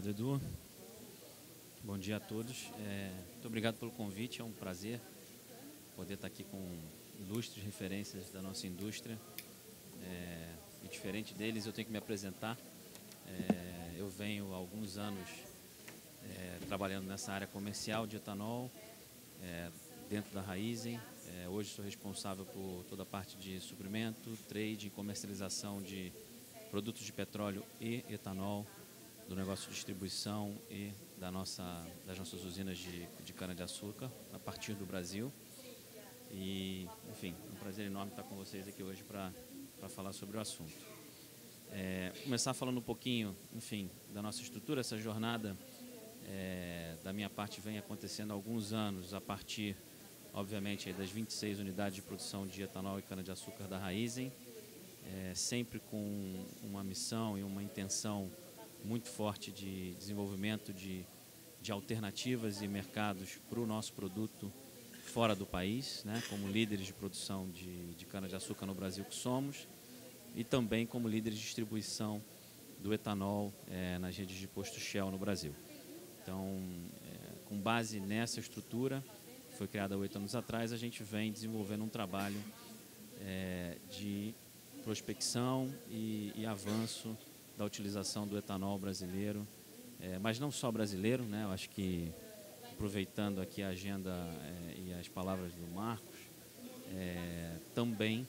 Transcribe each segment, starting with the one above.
Obrigado, Edu. Bom dia a todos. Muito obrigado pelo convite, é um prazer poder estar aqui com ilustres referências da nossa indústria. E diferente deles, eu tenho que me apresentar. Eu venho há alguns anos trabalhando nessa área comercial de etanol, dentro da Raízen. Hoje sou responsável por toda a parte de suprimento, trade e comercialização de produtos de petróleo e etanol, do negócio de distribuição e das nossas usinas de cana-de-açúcar, a partir do Brasil. E, enfim, é um prazer enorme estar com vocês aqui hoje para falar sobre o assunto. Começar falando um pouquinho, enfim, da nossa estrutura. Essa jornada, da minha parte, vem acontecendo há alguns anos, a partir, obviamente, das 26 unidades de produção de etanol e cana-de-açúcar da Raízen, sempre com uma missão e uma intenção muito forte de desenvolvimento de alternativas e mercados para o nosso produto fora do país, né, como líderes de produção de cana-de-açúcar no Brasil que somos, e também como líderes de distribuição do etanol nas redes de posto Shell no Brasil. Então, com base nessa estrutura, que foi criada há 8 anos atrás, a gente vem desenvolvendo um trabalho de prospecção e avanço da utilização do etanol brasileiro, mas não só brasileiro, né? Eu acho que, aproveitando aqui a agenda e as palavras do Marcos, também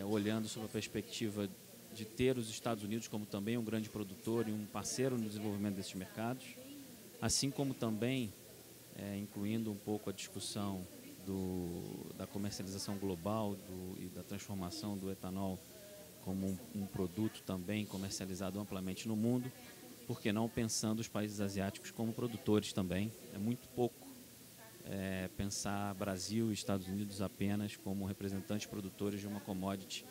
olhando sob a perspectiva de ter os Estados Unidos como também um grande produtor e um parceiro no desenvolvimento desses mercados, assim como também incluindo um pouco a discussão da comercialização global e da transformação do etanol como um produto também comercializado amplamente no mundo, porque não pensando os países asiáticos como produtores também. É muito pouco pensar Brasil e Estados Unidos apenas como representantes produtores de uma commodity,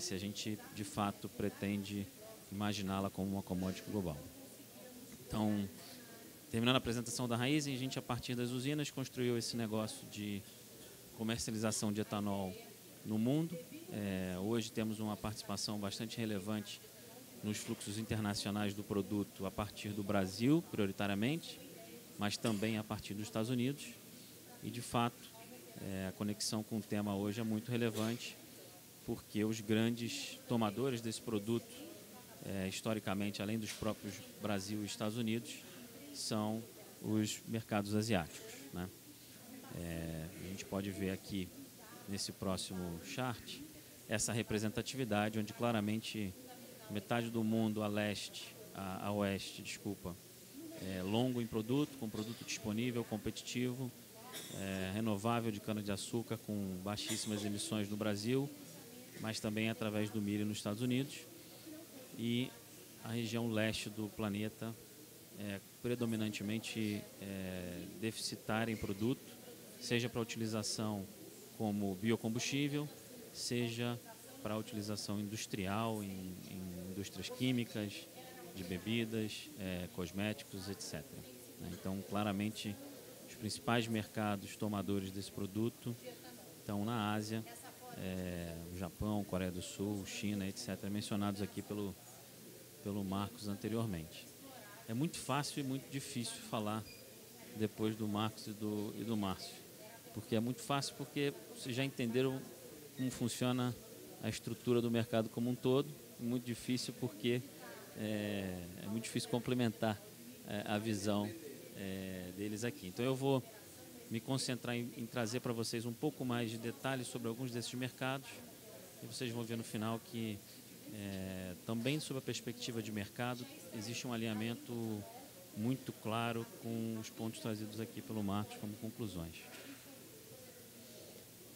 se a gente de fato pretende imaginá-la como uma commodity global. Então, terminando a apresentação da Raízen, a gente, a partir das usinas, construiu esse negócio de comercialização de etanol no mundo. Hoje temos uma participação bastante relevante nos fluxos internacionais do produto a partir do Brasil, prioritariamente, mas também a partir dos Estados Unidos. E, de fato, a conexão com o tema hoje é muito relevante, porque os grandes tomadores desse produto, historicamente, além dos próprios Brasil e Estados Unidos, são os mercados asiáticos, né? A gente pode ver aqui nesse próximo chart essa representatividade, onde claramente metade do mundo a oeste, longo em produto, com produto disponível, competitivo, renovável de cana-de-açúcar com baixíssimas emissões no Brasil, mas também através do milho nos Estados Unidos. E a região leste do planeta predominantemente deficitária em produto, seja para utilização como biocombustível, seja para utilização industrial em indústrias químicas, de bebidas, cosméticos, etc. Então, claramente, os principais mercados tomadores desse produto estão na Ásia, o Japão, Coreia do Sul, China, etc., mencionados aqui pelo Marcos anteriormente. É muito fácil e muito difícil falar depois do Marcos e do Márcio, porque é muito fácil porque vocês já entenderam como funciona a estrutura do mercado como um todo, e muito difícil porque é muito difícil complementar a visão deles aqui. Então eu vou me concentrar em trazer para vocês um pouco mais de detalhes sobre alguns desses mercados, e vocês vão ver no final que também sob a perspectiva de mercado existe um alinhamento muito claro com os pontos trazidos aqui pelo Marcos como conclusões.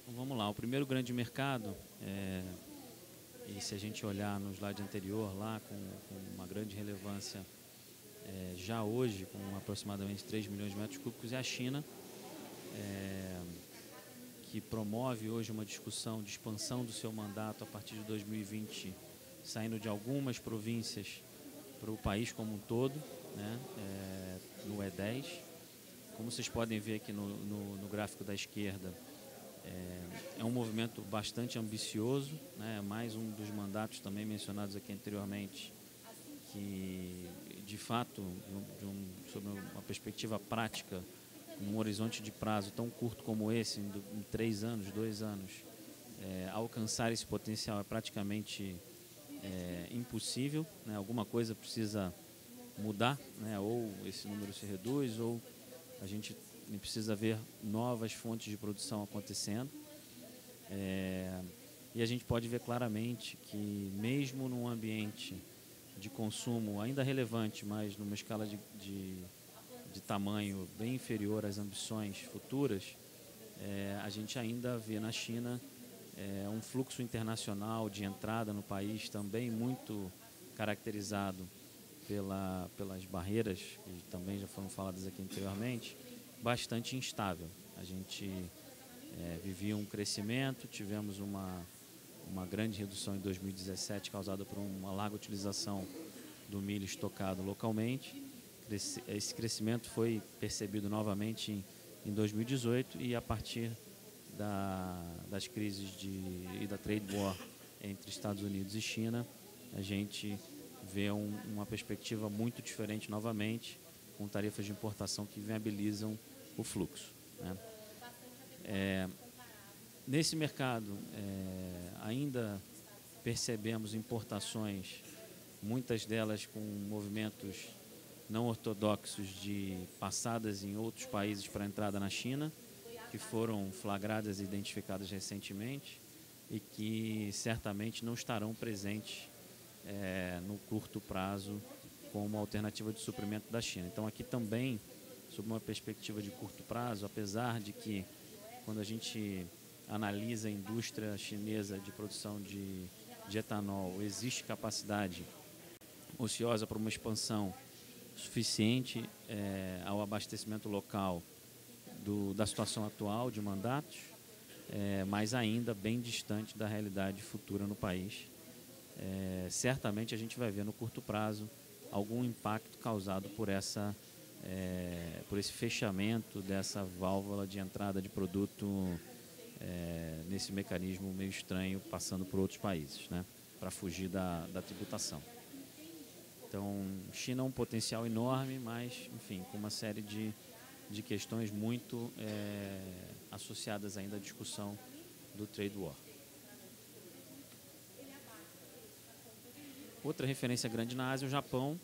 Então vamos lá, o primeiro grande mercado, e se a gente olhar no slide anterior lá, com uma grande relevância já hoje, com aproximadamente 3 milhões de metros cúbicos, é a China, que promove hoje uma discussão de expansão do seu mandato a partir de 2020, saindo de algumas províncias para o país como um todo, né, no E10. Como vocês podem ver aqui no gráfico da esquerda, é um movimento bastante ambicioso, né, mais um dos mandatos também mencionados aqui anteriormente, de fato, sob uma perspectiva prática, num horizonte de prazo tão curto como esse, em 3 anos, 2 anos, alcançar esse potencial é praticamente impossível, né? Alguma coisa precisa mudar, né? Ou esse número se reduz, ou a gente precisa ver novas fontes de produção acontecendo. E a gente pode ver claramente que mesmo num ambiente de consumo ainda relevante, mas numa escala de tamanho bem inferior às ambições futuras, a gente ainda vê na China um fluxo internacional de entrada no país também muito caracterizado pelas barreiras, que também já foram faladas aqui anteriormente, bastante instável. A gente vivia um crescimento, tivemos uma grande redução em 2017 causada por uma larga utilização do milho estocado localmente. Esse crescimento foi percebido novamente em 2018 e a partir das crises e da trade war entre Estados Unidos e China, a gente vê uma perspectiva muito diferente novamente, com tarifas de importação que viabilizam o fluxo, né? Nesse mercado, ainda percebemos importações, muitas delas com movimentos não ortodoxos de passadas em outros países para entrada na China, que foram flagradas e identificadas recentemente e que certamente não estarão presentes no curto prazo como alternativa de suprimento da China. Então aqui também, sob uma perspectiva de curto prazo, apesar de que quando a gente analisa a indústria chinesa de produção de etanol, existe capacidade ociosa para uma expansão suficiente ao abastecimento local da situação atual de mandatos, mas ainda bem distante da realidade futura no país. Certamente a gente vai ver no curto prazo algum impacto causado por esse fechamento dessa válvula de entrada de produto nesse mecanismo meio estranho, passando por outros países, né, para fugir da tributação. Então, China é um potencial enorme, mas, enfim, com uma série de questões muito associadas ainda à discussão do trade war. Outra referência grande na Ásia é o Japão,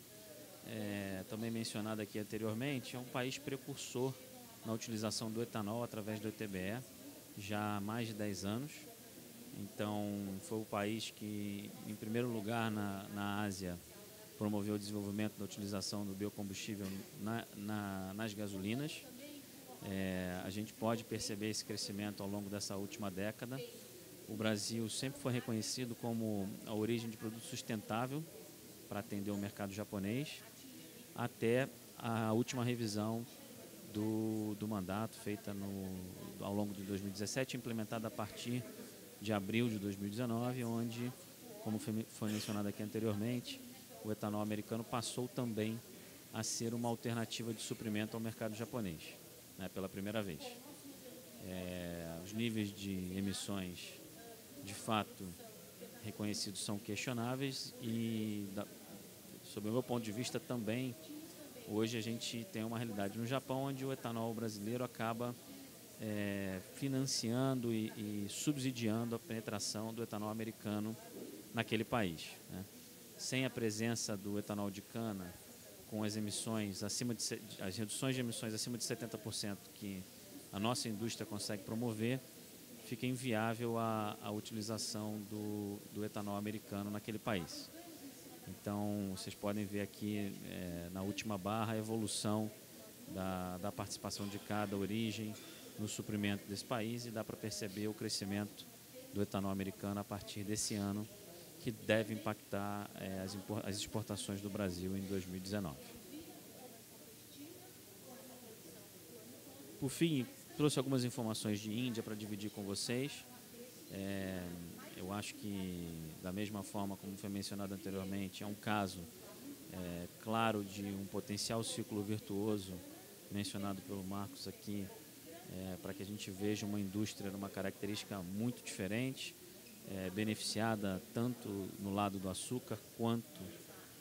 também mencionado aqui anteriormente, é um país precursor na utilização do etanol através do ETBE, já há mais de 10 anos. Então, foi o país que, em primeiro lugar na Ásia, promoveu o desenvolvimento da utilização do biocombustível nas gasolinas. A gente pode perceber esse crescimento ao longo dessa última década. O Brasil sempre foi reconhecido como a origem de produto sustentável para atender o mercado japonês, até a última revisão do mandato feita ao longo de 2017, implementada a partir de abril de 2019, onde, como foi mencionado aqui anteriormente, o etanol americano passou também a ser uma alternativa de suprimento ao mercado japonês, né, pela primeira vez. Os níveis de emissões, de fato, reconhecidos são questionáveis e, sob o meu ponto de vista, também, hoje a gente tem uma realidade no Japão onde o etanol brasileiro acaba financiando e subsidiando a penetração do etanol americano naquele país, né? Sem a presença do etanol de cana, com as emissões as reduções de emissões acima de 70% que a nossa indústria consegue promover, fica inviável a utilização do etanol americano naquele país. Então, vocês podem ver aqui na última barra a evolução da participação de cada origem no suprimento desse país, e dá para perceber o crescimento do etanol americano a partir desse ano, que deve impactar as exportações do Brasil em 2019. Por fim, trouxe algumas informações de Índia para dividir com vocês. Eu acho que, da mesma forma como foi mencionado anteriormente, é um caso claro de um potencial ciclo virtuoso mencionado pelo Marcos aqui, para que a gente veja uma indústria numa característica muito diferente, beneficiada tanto no lado do açúcar quanto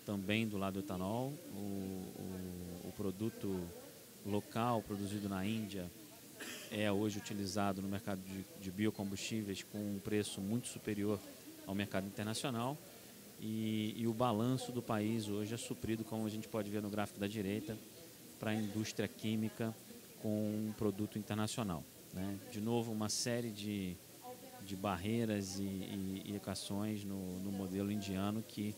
também do lado do etanol. O produto local produzido na Índia é hoje utilizado no mercado de biocombustíveis com um preço muito superior ao mercado internacional. E o balanço do país hoje é suprido, como a gente pode ver no gráfico da direita, para a indústria química com um produto internacional, né? De novo, uma série de barreiras e equações no modelo indiano que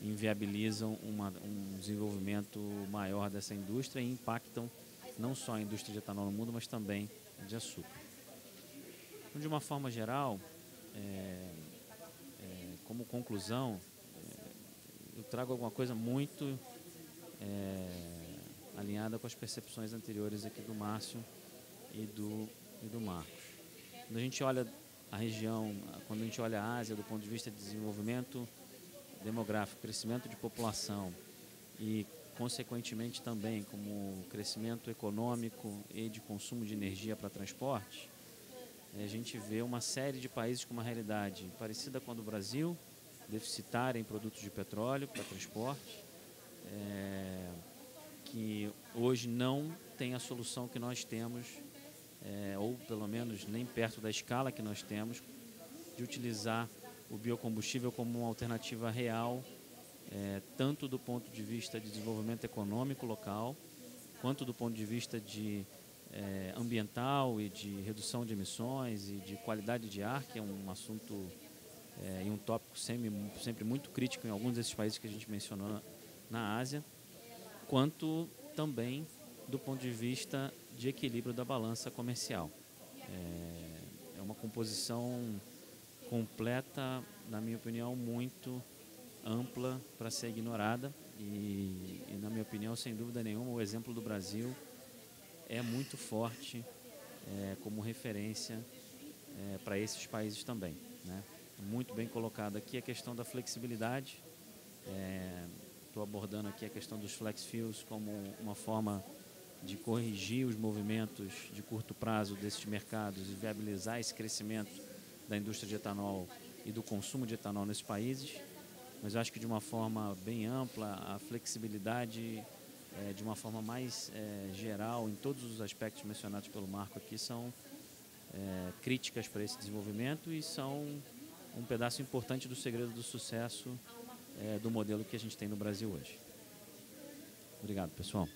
inviabilizam um desenvolvimento maior dessa indústria e impactam não só a indústria de etanol no mundo, mas também de açúcar. Então, de uma forma geral, como conclusão, eu trago alguma coisa muito alinhada com as percepções anteriores aqui do Márcio e do Marcos. Quando a gente olha a região, quando a gente olha a Ásia do ponto de vista de desenvolvimento demográfico, crescimento de população e, consequentemente, também como crescimento econômico e de consumo de energia para transporte, a gente vê uma série de países com uma realidade parecida com a do Brasil, deficitária em produtos de petróleo para transporte, que hoje não tem a solução que nós temos, ou pelo menos nem perto da escala que nós temos, de utilizar o biocombustível como uma alternativa real, tanto do ponto de vista de desenvolvimento econômico local, quanto do ponto de vista de ambiental e de redução de emissões e de qualidade de ar, que é um assunto e um tópico sempre muito crítico em alguns desses países que a gente mencionou na Ásia, quanto também do ponto de vista de equilíbrio da balança comercial. É uma composição completa, na minha opinião, muito ampla para ser ignorada e, na minha opinião, sem dúvida nenhuma, o exemplo do Brasil é muito forte como referência para esses países também, né? Muito bem colocado aqui a questão da flexibilidade. Estou abordando aqui a questão dos flex fuels como uma forma de corrigir os movimentos de curto prazo desses mercados e viabilizar esse crescimento da indústria de etanol e do consumo de etanol nesses países. Mas eu acho que de uma forma bem ampla, a flexibilidade de uma forma mais geral em todos os aspectos mencionados pelo Marco aqui são críticas para esse desenvolvimento e são um pedaço importante do segredo do sucesso do modelo que a gente tem no Brasil hoje. Obrigado, pessoal.